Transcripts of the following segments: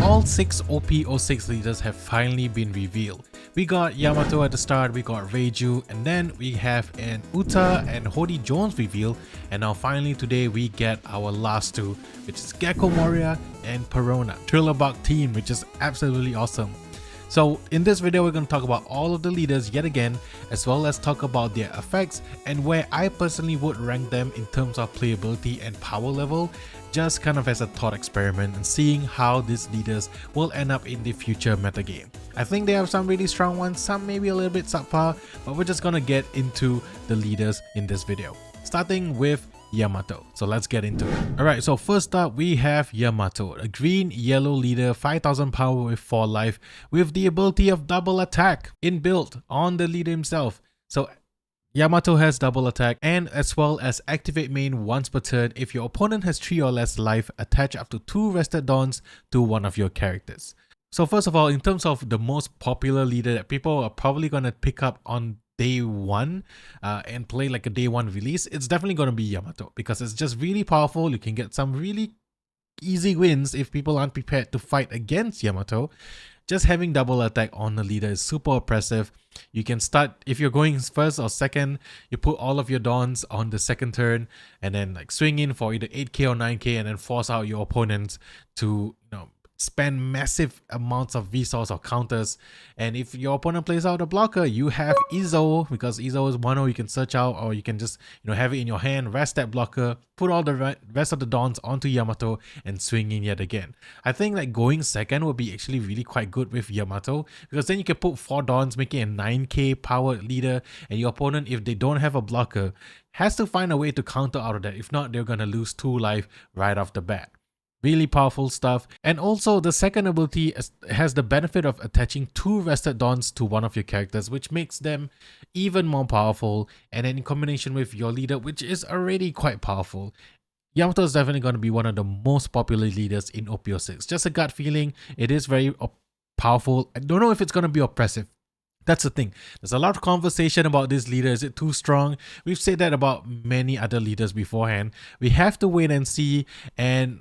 all 6 OP-06 leaders have finally been revealed. We got Yamato at the start, we got Reiju, and then we have an Uta and Hod Jones reveal, and now finally today we get our last two, which is Gecko Maria and Perona, Trilobug team, which is absolutely awesome. So in this video we're going to talk about all of the leaders yet again, as well as talk about their effects and where I personally would rank them in terms of playability and power level, just kind of as a thought experiment and seeing how these leaders will end up in the future metagame. I think they have some really strong ones, some maybe a little bit subpar, but we're just gonna get into the leaders in this video, starting with Yamato. So let's get into it. Alright, so first up we have Yamato, a green yellow leader, 5000 power with 4 life, with the ability of double attack inbuilt on the leader himself. So Yamato has double attack and as well as activate main once per turn. If your opponent has 3 or less life, attach up to 2 rested dawns to one of your characters. So first of all, in terms of the most popular leader that people are probably going to pick up on day one and play like a day one release, it's definitely going to be Yamato, because it's just really powerful. You can get some really easy wins if people aren't prepared to fight against Yamato. Just having double attack on the leader is super oppressive. You can start, if you're going first or second, you put all of your dawns on the second turn and then like swing in for either 8k or 9k and then force out your opponents to, spend massive amounts of resource or counters. And if your opponent plays out a blocker, you have Izo, because Izo is mono, you can search out, or you can just have it in your hand, rest that blocker, put all the rest of the dawns onto Yamato and swing in yet again. I think like going second would be actually really quite good with Yamato, because then you can put 4 dawns, making a 9k power leader, and your opponent, if they don't have a blocker, has to find a way to counter out of that. If not, they're gonna lose 2 life right off the bat. Really powerful stuff. And also the second ability has the benefit of attaching 2 rested dawns to one of your characters, which makes them even more powerful, and then in combination with your leader, which is already quite powerful, Yamato is definitely going to be one of the most popular leaders in OP-06. Just a gut feeling, it is very powerful. I don't know if it's going to be oppressive. That's the thing. There's a lot of conversation about this leader. Is it too strong? We've said that about many other leaders beforehand. We have to wait and see, and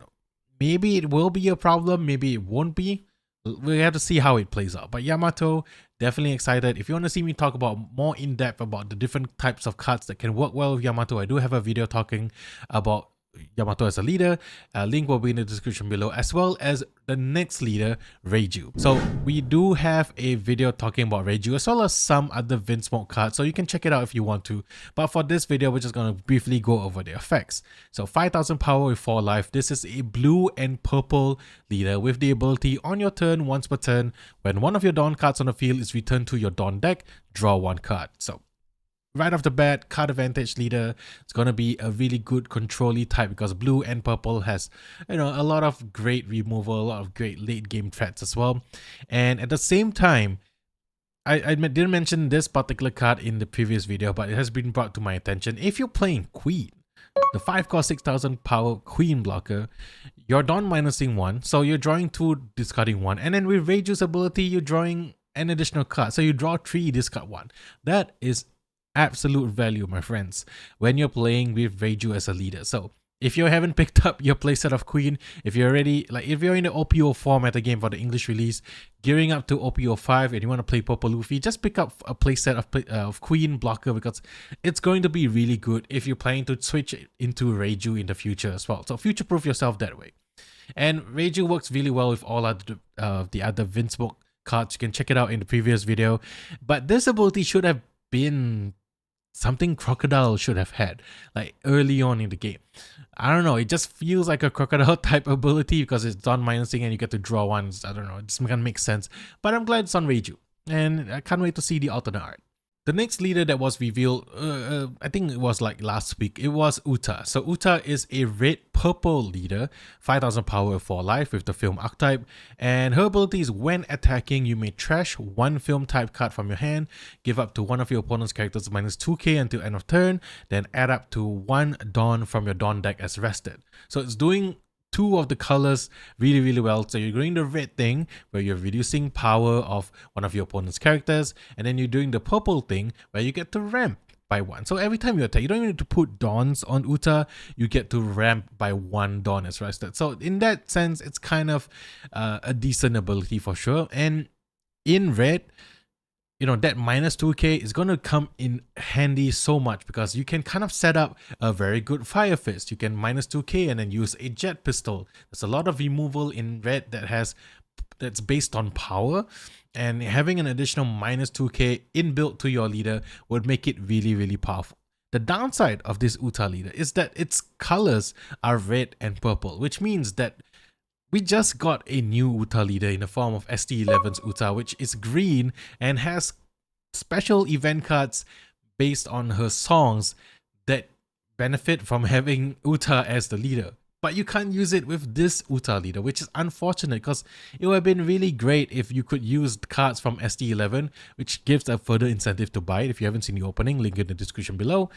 maybe it will be a problem, maybe it won't be. We have to see how it plays out. But Yamato, definitely excited. If you want to see me talk about more in depth about the different types of cards that can work well with Yamato, I do have a video talking about Yamato as a leader. Link will be in the description below, as well as the next leader, Reiju. So we do have a video talking about Reiju, as well as some other Vinsmoke cards, so you can check it out if you want to. But for this video, we're just going to briefly go over the effects. So 5000 power with 4 life. This is a blue and purple leader with the ability on your turn, once per turn, when one of your Dawn cards on the field is returned to your Dawn deck, draw 1 card. So right off the bat, card advantage leader. It's going to be a really good control-y type, because blue and purple has, a lot of great removal, a lot of great late game threats as well. And at the same time, I didn't mention this particular card in the previous video, but it has been brought to my attention. If you're playing Queen, the 5 cost 6000 power Queen blocker, you're Dawn minusing 1, so you're drawing 2, discarding 1. And then with Reiju's ability, you're drawing an additional card. So you draw 3, discard 1. That is absolute value, my friends, when you're playing with Reiju as a leader. So if you haven't picked up your playset of Queen, if you're already, if you're in the OP-04 metagame for the English release, gearing up to OP-05 and you want to play Purple Luffy, just pick up a playset of Queen blocker, because it's going to be really good if you're planning to switch into Reiju in the future as well. So future-proof yourself that way. And Reiju works really well with all other, the other Vinsmoke cards. You can check it out in the previous video. But this ability should have been something Crocodile should have had, like early on in the game. I don't know, it just feels like a Crocodile type ability, because it's Dawn minusing and you get to draw ones. I don't know, it just doesn't make sense. But I'm glad it's on Reiju, and I can't wait to see the alternate art. The next leader that was revealed, I think it was like last week, it was Uta. So Uta is a red-purple leader, 5000 power, 4 life with the film archetype, and her ability is when attacking, you may trash 1 film type card from your hand, give up to one of your opponent's characters minus 2k until end of turn, then add up to 1 Dawn from your Dawn deck as rested. So it's doing 2 of the colors really well. So you're doing the red thing where you're reducing power of one of your opponent's characters, and then you're doing the purple thing where you get to ramp by 1. So every time you attack, you don't even need to put dawns on Uta, you get to ramp by 1 dawn as rested. So in that sense, it's kind of a decent ability for sure. And in red, that minus 2k is going to come in handy so much because you can kind of set up a very good fire fist. You can minus 2k and then use a jet pistol. There's a lot of removal in red that's based on power, and having an additional minus 2k inbuilt to your leader would make it really, really powerful. The downside of this Uta leader is that its colors are red and purple, which means that we just got a new Uta leader in the form of ST11's Uta, which is green and has special event cards based on her songs that benefit from having Uta as the leader. But you can't use it with this Uta leader, which is unfortunate because it would have been really great if you could use cards from ST11, which gives a further incentive to buy it. If you haven't seen the opening, link in the description below.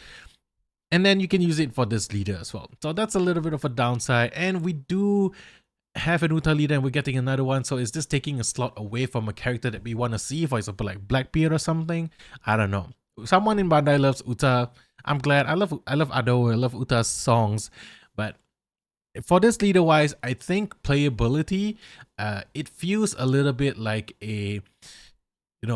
And then you can use it for this leader as well. So that's a little bit of a downside. And we do have an Uta leader and we're getting another one, so is this taking a slot away from a character that we want to see, for example like Blackbeard or something? I don't know. Someone in Bandai loves Uta. I'm glad. I love Ado, I love Uta's songs, but for this leader wise, I think playability, it feels a little bit like a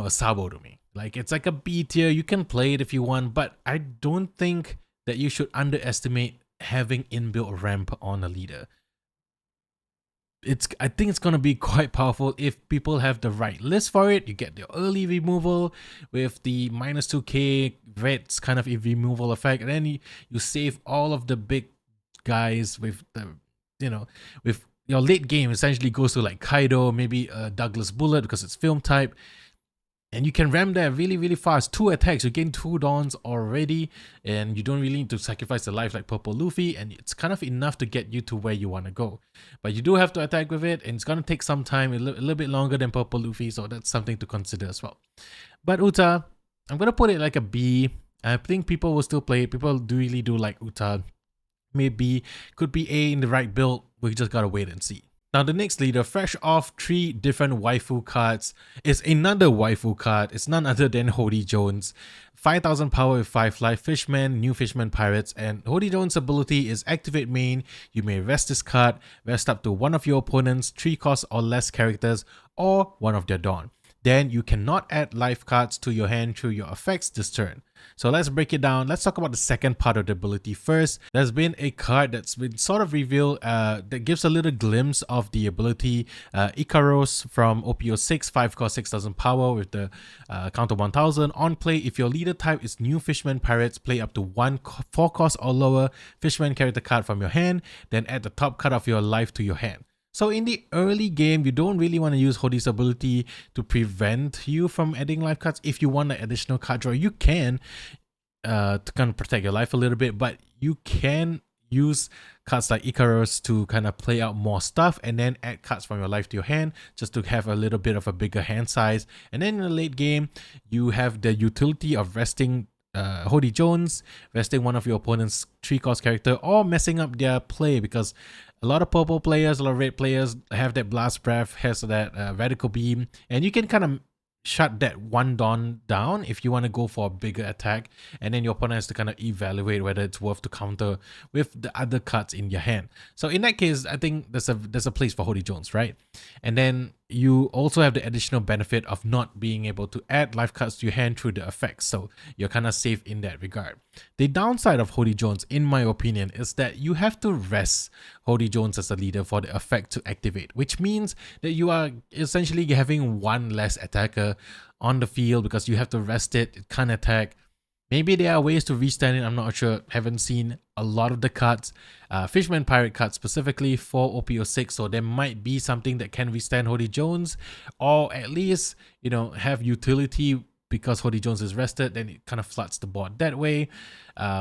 Sabo to me. Like it's like a B tier. You can play it if you want, but I don't think that you should underestimate having inbuilt ramp on a leader. I think it's going to be quite powerful if people have the right list for it. You get the early removal with the minus 2k red's kind of a removal effect, and then you save all of the big guys with the, with your late game essentially goes to like Kaido, maybe a Douglas Bullet because it's film type. And you can ram there really, really fast. 2 attacks, you gain 2 dawns already, and you don't really need to sacrifice the life like Purple Luffy, and it's kind of enough to get you to where you want to go. But you do have to attack with it, and it's going to take some time, a little bit longer than Purple Luffy, so that's something to consider as well. But Uta, I'm going to put it like a B. I think people will still play it. People really do like Uta. Maybe could be A in the right build. We just got to wait and see. Now the next leader, fresh off 3 different waifu cards, is another waifu card. It's none other than Hod Jones. 5000 power with 5 life, Fishman, new Fishman Pirates, and Hod Jones' ability is activate main. You may rest this card, rest up to one of your opponent's 3 cost or less characters, or one of their dawn. Then you cannot add life cards to your hand through your effects this turn. So let's break it down. Let's talk about the second part of the ability first. There's been a card that's been sort of revealed that gives a little glimpse of the ability. Icaros from OP-06, 5 cost 6000 power with the counter 1000. On play, if your leader type is new Fishman Pirates, play up to 1 4 cost or lower Fishman character card from your hand, then add the top card of your life to your hand. So in the early game, you don't really want to use Hodi's ability to prevent you from adding life cards. If you want an additional card draw, you can to kind of protect your life a little bit, but you can use cards like Icarus to kind of play out more stuff and then add cards from your life to your hand just to have a little bit of a bigger hand size. And then in the late game, you have the utility of resting Hod Jones, resting one of your opponent's 3 cost character, or messing up their play, because a lot of purple players, a lot of red players have that blast breath, has that radical beam, and you can kind of shut that 1 dawn down if you want to go for a bigger attack, and then your opponent has to kind of evaluate whether it's worth to counter with the other cards in your hand. So in that case, I think there's a place for Hod Jones, right? And then you also have the additional benefit of not being able to add life cards to your hand through the effects, so you're kind of safe in that regard. The downside of Hod Jones, in my opinion, is that you have to rest Hod Jones as a leader for the effect to activate, which means that you are essentially having 1 less attacker on the field because you have to rest it. It can't attack. Maybe there are ways to restand it, I'm not sure. Haven't seen a lot of the cards, Fishman Pirate cards specifically for OP-06, so there might be something that can withstand Hod Jones, or at least, you know, have utility because Hod Jones is rested, then it kind of floods the board that way.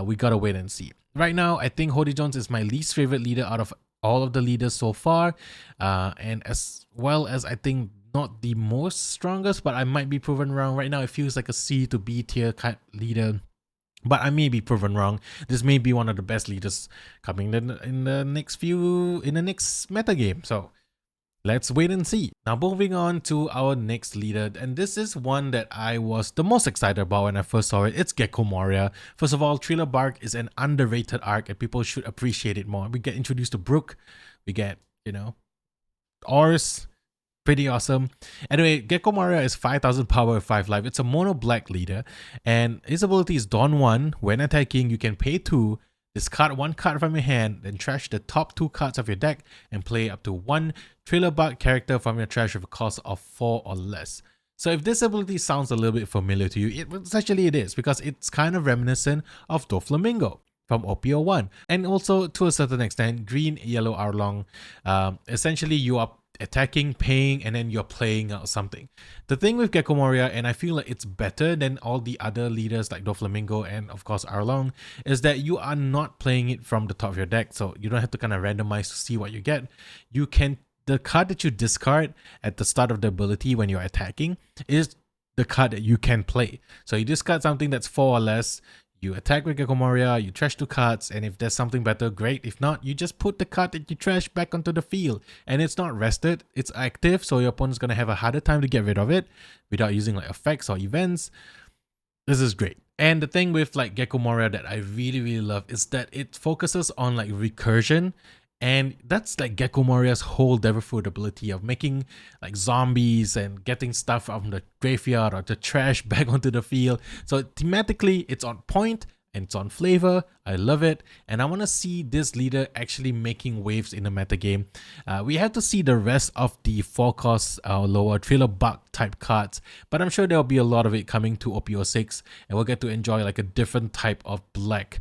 We gotta wait and see. Right now, I think Hod Jones is my least favorite leader out of all of the leaders so far, and as well as I think not the most strongest, but I might be proven wrong. Right now it feels like a C to B tier kind leader, but I may be proven wrong. This may be one of the best leaders coming in the next meta game. So Let's wait and see. Now moving on to our next leader, and this is one that I was the most excited about when I first saw it. It's Gecko Maria. First of all, Thriller Bark is an underrated arc and people should appreciate it more. We get introduced to Brook, we get, Ors, pretty awesome. Anyway, Gecko Maria is 5000 power, 5 life. It's a mono black leader, and his ability is Dawn 1. When attacking, you can pay 2, discard 1 card from your hand, then trash the top 2 cards of your deck and play up to 1 Thriller Bark character from your trash with a cost of 4 or less. So if this ability sounds a little bit familiar to you, essentially it is, because it's kind of reminiscent of Doflamingo from OP-01, and also to a certain extent green yellow Arlong. Essentially you are attacking, paying, and then you're playing out something. The thing with Gecko Maria, and I feel like it's better than all the other leaders like Doflamingo and of course Arlong, is that you are not playing it from the top of your deck, so you don't have to kind of randomize to see what you get. You can, the card that you discard at the start of the ability when you're attacking is the card that you can play. So you discard something that's 4 or less, you attack with Gecko Maria, you trash 2 cards, and if there's something better, great. If not, you just put the card that you trash back onto the field. And it's not rested, it's active, so your opponent's going to have a harder time to get rid of it without using like effects or events. This is great. And the thing with like Gecko Maria that I really love is that it focuses on like recursion. And that's like Gecko Maria's whole Devil Fruit ability of making like zombies and getting stuff from the graveyard or the trash back onto the field. So thematically, it's on point and it's on flavor. I love it. And I want to see this leader actually making waves in the metagame. We have to see the rest of the 4-cost or lower Thriller Bark type cards, but I'm sure there'll be a lot of it coming to OP-06, and we'll get to enjoy like a different type of black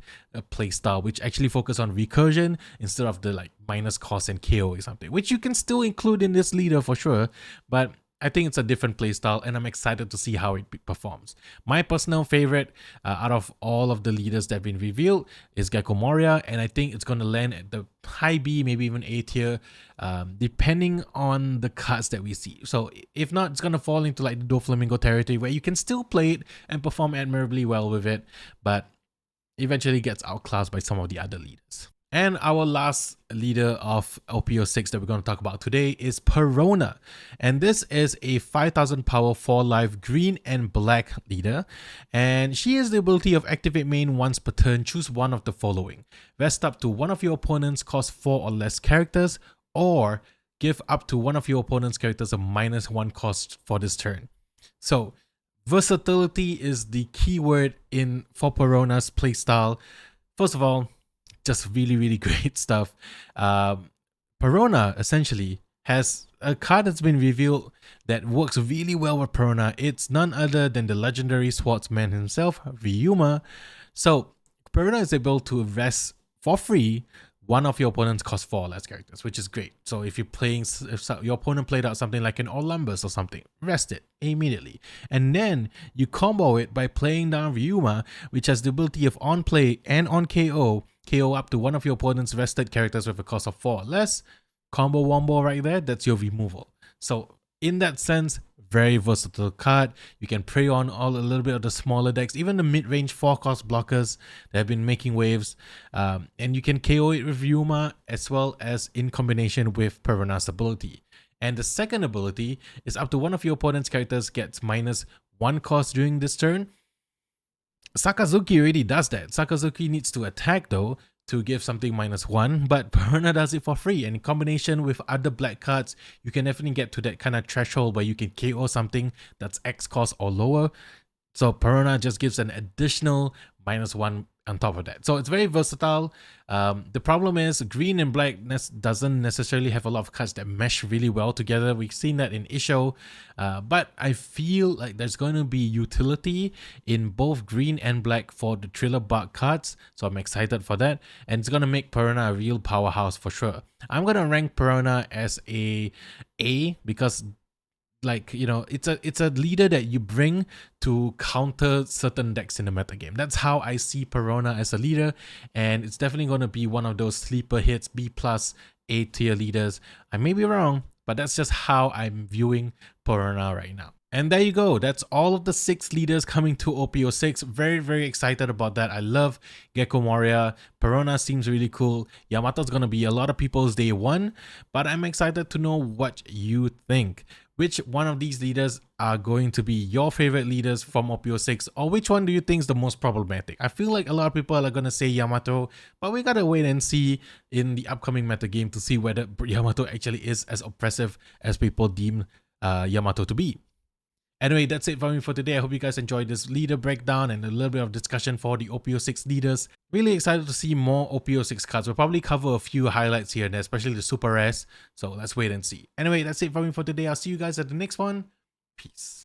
playstyle, which actually focus on recursion instead of the like minus cost and KO or something, which you can still include in this leader for sure, but I think it's a different playstyle, and I'm excited to see how it performs. My personal favorite out of all of the leaders that have been revealed is Gecko Maria, and I think it's going to land at the high B, maybe even A tier, depending on the cards that we see. So if not, it's going to fall into like the Doflamingo territory where you can still play it and perform admirably well with it, but eventually gets outclassed by some of the other leaders. And our last leader of OP-06 that we're going to talk about today is Perona. And this is a 5000 power 4 life green and black leader. And she has the ability of activate main once per turn, choose one of the following. Rest up to one of your opponent's cost 4 or less characters, or give up to one of your opponent's characters a -1 cost for this turn. So versatility is the keyword for Perona's playstyle. First of all, just really great stuff. Perona essentially has a card that's been revealed that works really well with Perona. It's none other than the legendary swordsman himself, Ryuma. So Perona is able to rest for free one of your opponent's cost 4 or less characters, which is great. So if you're playing, if your opponent played out something like an Olympus or something, rest it immediately. And then you combo it by playing down Ryuma, which has the ability of on play and on KO up to one of your opponent's rested characters with a cost of 4 or less. Combo wombo right there, that's your removal. So in that sense, very versatile card. You can prey on a little bit of the smaller decks, even the mid-range 4-cost blockers that have been making waves. And you can KO it with Ryuma as well as in combination with Perona's ability. And the second ability is up to one of your opponent's characters gets -1 cost during this turn. Sakazuki already does that. Sakazuki needs to attack though to give something -1, but Perona does it for free, and in combination with other black cards, you can definitely get to that kind of threshold where you can KO something that's X cost or lower. So Perona just gives an additional -1 on top of that. So it's very versatile. The problem is green and black doesn't necessarily have a lot of cards that mesh really well together. We've seen that in Isho, but I feel like there's going to be utility in both green and black for the Thriller Bark cards. So I'm excited for that, and it's going to make Perona a real powerhouse for sure. I'm going to rank Perona as a because, like, you know, it's a leader that you bring to counter certain decks in the metagame. That's how I see Perona as a leader, and it's definitely going to be one of those sleeper hits, B+, A tier leaders. I may be wrong, but that's just how I'm viewing Perona right now. And there you go. That's all of the 6 leaders coming to OP-06. Very, very excited about that. I love Gecko Maria. Perona seems really cool. Yamato's going to be a lot of people's day 1, but I'm excited to know what you think. Which one of these leaders are going to be your favorite leaders from OP-06, or which one do you think is the most problematic? I feel like a lot of people are going to say Yamato, but we gotta wait and see in the upcoming meta game to see whether Yamato actually is as oppressive as people deem Yamato to be. Anyway, that's it for me for today. I hope you guys enjoyed this leader breakdown and a little bit of discussion for the OP-06 leaders. Really excited to see more OP-06 cards. We'll probably cover a few highlights here and there, especially the super rares. So let's wait and see. Anyway, that's it for me for today. I'll see you guys at the next one. Peace.